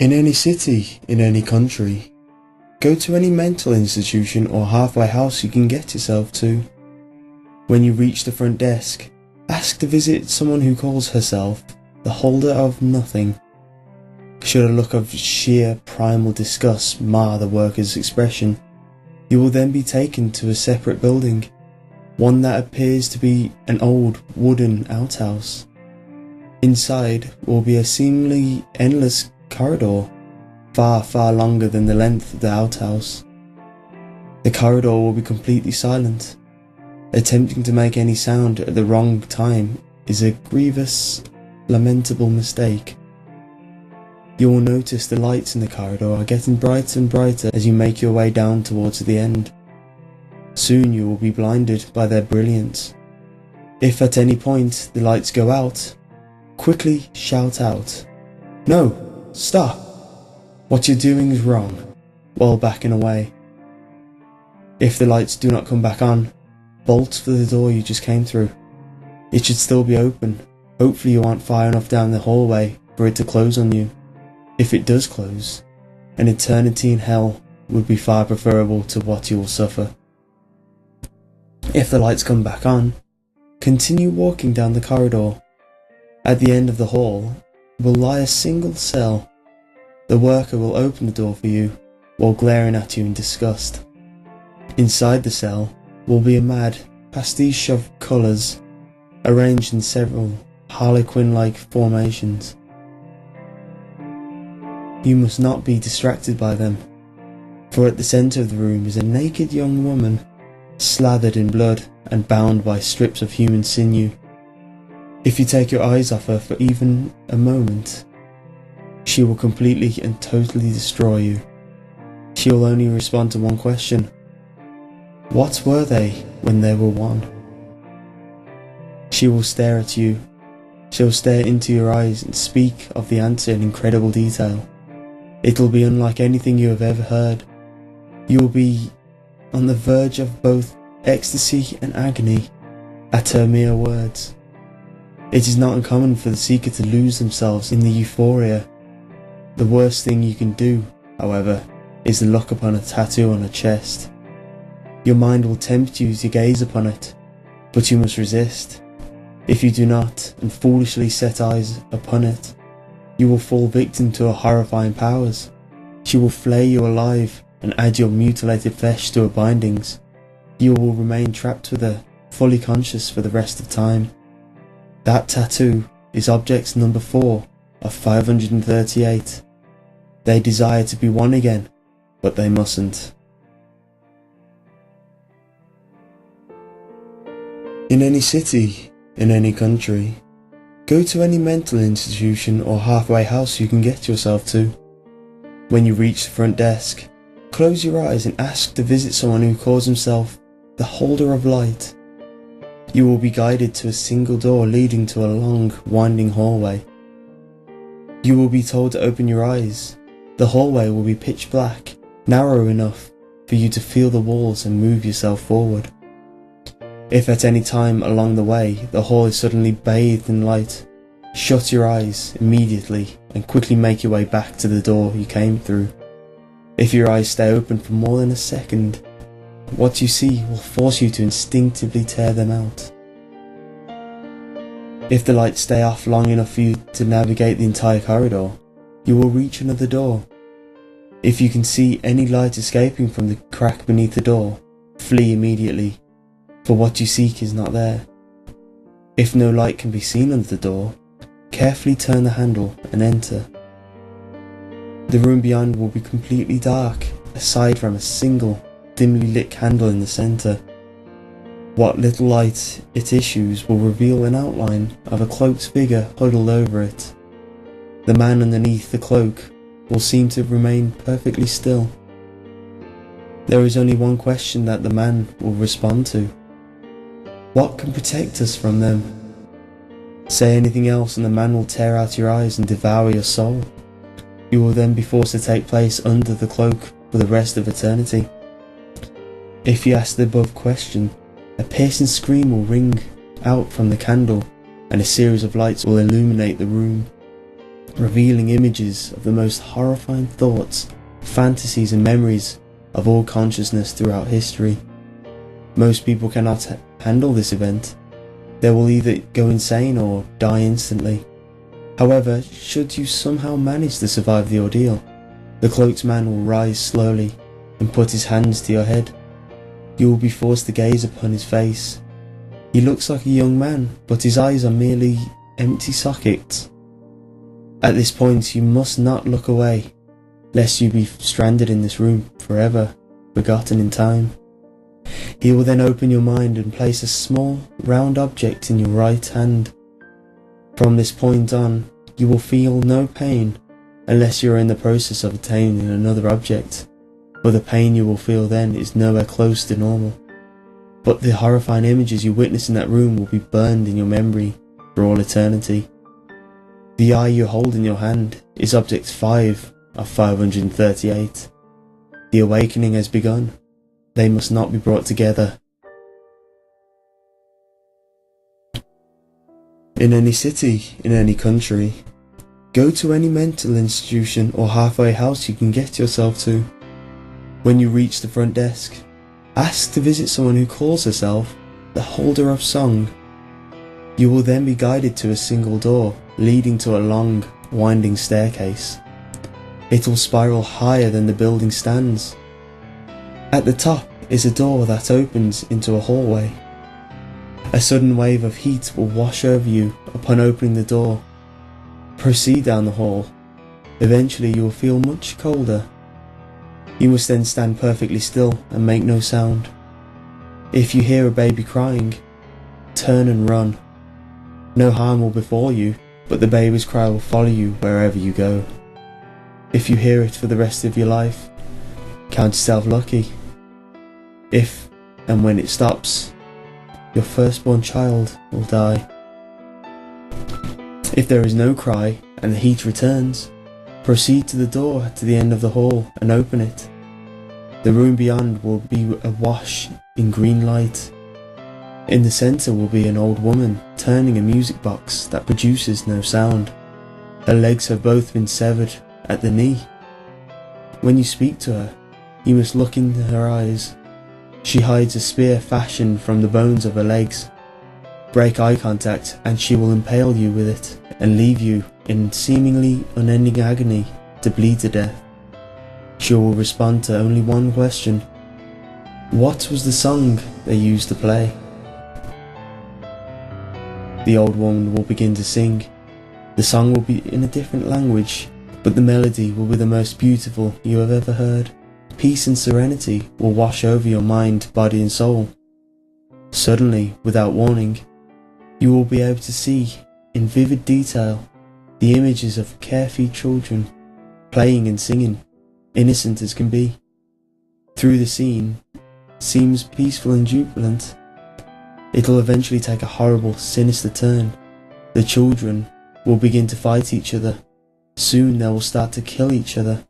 In any city, in any country, go to any mental institution or halfway house you can get yourself to. When you reach the front desk, ask to visit someone who calls herself the holder of nothing. Should a look of sheer primal disgust mar the worker's expression, you will then be taken to a separate building, one that appears to be an old wooden outhouse. Inside will be a seemingly endless corridor, far, far longer than the length of the outhouse. The corridor will be completely silent. Attempting to make any sound at the wrong time is a grievous, lamentable mistake. You will notice the lights in the corridor are getting brighter and brighter as you make your way down towards the end. Soon you will be blinded by their brilliance. If at any point the lights go out, quickly shout out, "No! Stop! What you're doing is wrong," while backing away. If the lights do not come back on, bolt for the door you just came through. It should still be open. Hopefully you aren't far enough down the hallway for it to close on you. If it does close, an eternity in hell would be far preferable to what you will suffer. If the lights come back on, continue walking down the corridor. At the end of the hall will lie a single cell. The worker will open the door for you while glaring at you in disgust. Inside the cell will be a mad pastiche of colours arranged in several harlequin-like formations. You must not be distracted by them, for at the centre of the room is a naked young woman, slathered in blood and bound by strips of human sinew. If you take your eyes off her for even a moment, she will completely and totally destroy you. She will only respond to one question: what were they when they were one? She will stare at you. She will stare into your eyes and speak of the answer in incredible detail. It will be unlike anything you have ever heard. You will be on the verge of both ecstasy and agony at her mere words. It is not uncommon for the seeker to lose themselves in the euphoria. The worst thing you can do, however, is to look upon a tattoo on her chest. Your mind will tempt you to gaze upon it, but you must resist. If you do not, and foolishly set eyes upon it, you will fall victim to her horrifying powers. She will flay you alive and add your mutilated flesh to her bindings. You will remain trapped with her, fully conscious for the rest of time. That tattoo is object number 4 of 538. They desire to be one again, but they mustn't. In any city, in any country, go to any mental institution or halfway house you can get yourself to. When you reach the front desk, close your eyes and ask to visit someone who calls himself the holder of light. You will be guided to a single door leading to a long, winding hallway. You will be told to open your eyes. The hallway will be pitch black, narrow enough for you to feel the walls and move yourself forward. If at any time along the way the hall is suddenly bathed in light, shut your eyes immediately and quickly make your way back to the door you came through. If your eyes stay open for more than a second, what you see will force you to instinctively tear them out. If the lights stay off long enough for you to navigate the entire corridor, you will reach another door. If you can see any light escaping from the crack beneath the door, flee immediately, for what you seek is not there. If no light can be seen under the door, carefully turn the handle and enter. The room beyond will be completely dark, aside from a single dimly lit candle in the centre. What little light it issues will reveal an outline of a cloaked figure huddled over it. The man underneath the cloak will seem to remain perfectly still. There is only one question that the man will respond to: what can protect us from them? Say anything else and the man will tear out your eyes and devour your soul. You will then be forced to take place under the cloak for the rest of eternity. If you ask the above question, a piercing scream will ring out from the candle and a series of lights will illuminate the room, revealing images of the most horrifying thoughts, fantasies and memories of all consciousness throughout history. Most people cannot handle this event. They will either go insane or die instantly. However, should you somehow manage to survive the ordeal, the cloaked man will rise slowly and put his hands to your head. You will be forced to gaze upon his face. He looks like a young man, but his eyes are merely empty sockets. At this point, you must not look away, lest you be stranded in this room forever, forgotten in time. He will then open your mind and place a small, round object in your right hand. From this point on, you will feel no pain unless you are in the process of attaining another object, for the pain you will feel then is nowhere close to normal. But the horrifying images you witness in that room will be burned in your memory for all eternity. The eye you hold in your hand is object 5 of 538. The awakening has begun. They must not be brought together. In any city, in any country, go to any mental institution or halfway house you can get yourself to. When you reach the front desk, ask to visit someone who calls herself the Holder of Song. You will then be guided to a single door leading to a long, winding staircase. It will spiral higher than the building stands. At the top is a door that opens into a hallway. A sudden wave of heat will wash over you upon opening the door. Proceed down the hall. Eventually you will feel much colder. You must then stand perfectly still and make no sound. If you hear a baby crying, turn and run. No harm will befall you, but the baby's cry will follow you wherever you go. If you hear it for the rest of your life, count yourself lucky. If and when it stops, your firstborn child will die. If there is no cry and the heat returns, proceed to the door to the end of the hall and open it. The room beyond will be awash in green light. In the centre will be an old woman turning a music box that produces no sound. Her legs have both been severed at the knee. When you speak to her, you must look into her eyes. She hides a spear fashioned from the bones of her legs. Break eye contact and she will impale you with it and leave you in seemingly unending agony to bleed to death. She will respond to only one question. What was the song they used to play? The old woman will begin to sing. The song will be in a different language, but the melody will be the most beautiful you have ever heard. Peace and serenity will wash over your mind, body and soul. Suddenly, without warning, you will be able to see, in vivid detail, the images of carefree children, playing and singing, innocent as can be. Through the scene, seems peaceful and jubilant. It'll eventually take a horrible, sinister turn. The children will begin to fight each other. Soon they will start to kill each other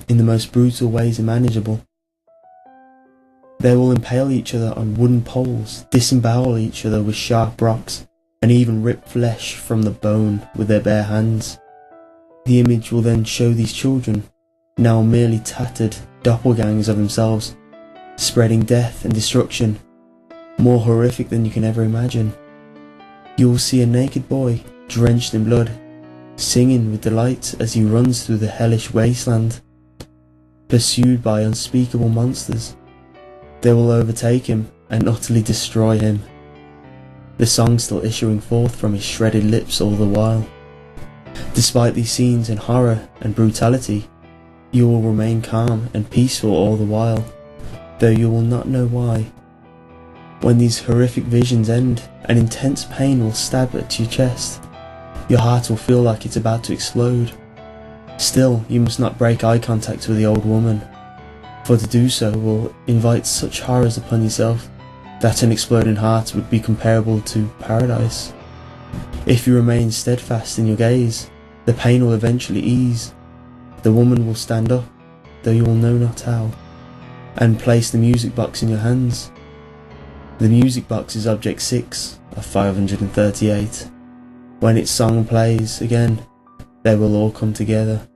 in the most brutal ways imaginable. They will impale each other on wooden poles, disembowel each other with sharp rocks, and even rip flesh from the bone with their bare hands. The image will then show these children, now merely tattered doppelgangers of themselves, spreading death and destruction, more horrific than you can ever imagine. You will see a naked boy, drenched in blood, singing with delight as he runs through the hellish wasteland, pursued by unspeakable monsters. They will overtake him and utterly destroy him, the song still issuing forth from his shredded lips all the while. Despite these scenes in horror and brutality, you will remain calm and peaceful all the while, though you will not know why. When these horrific visions end, an intense pain will stab at your chest. Your heart will feel like it's about to explode. Still, you must not break eye contact with the old woman, for to do so will invite such horrors upon yourself that an exploding heart would be comparable to paradise. If you remain steadfast in your gaze, the pain will eventually ease. The woman will stand up, though you will know not how, and place the music box in your hands. The music box is object 6 of 538. When its song plays again, they will all come together.